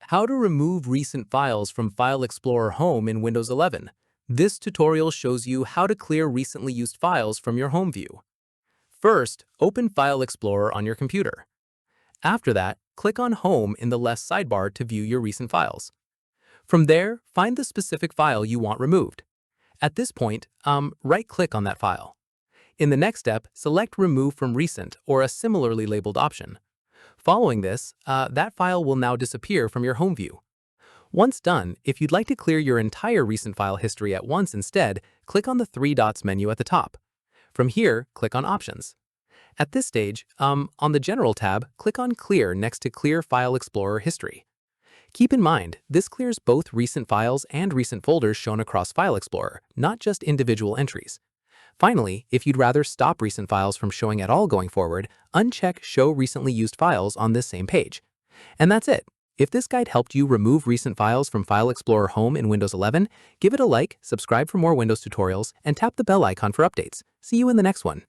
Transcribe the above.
How to remove recent files from File Explorer Home in Windows 11. This tutorial shows you how to clear recently used files from your home view. First, open File Explorer on your computer. After that, click on Home in the left sidebar to view your recent files. From there, find the specific file you want removed. At this point, right-click on that file. In the next step, select Remove from Recent or a similarly labeled option. Following this, that file will now disappear from your home view. Once done, if you'd like to clear your entire recent file history at once instead, click on the three dots menu at the top. From here, click on Options. At this stage, on the General tab, click on Clear next to Clear File Explorer History. Keep in mind, this clears both recent files and recent folders shown across File Explorer, not just individual entries. Finally, if you'd rather stop recent files from showing at all going forward, uncheck Show Recently Used Files on this same page. And that's it. If this guide helped you remove recent files from File Explorer Home in Windows 11, give it a like, subscribe for more Windows tutorials, and tap the bell icon for updates. See you in the next one.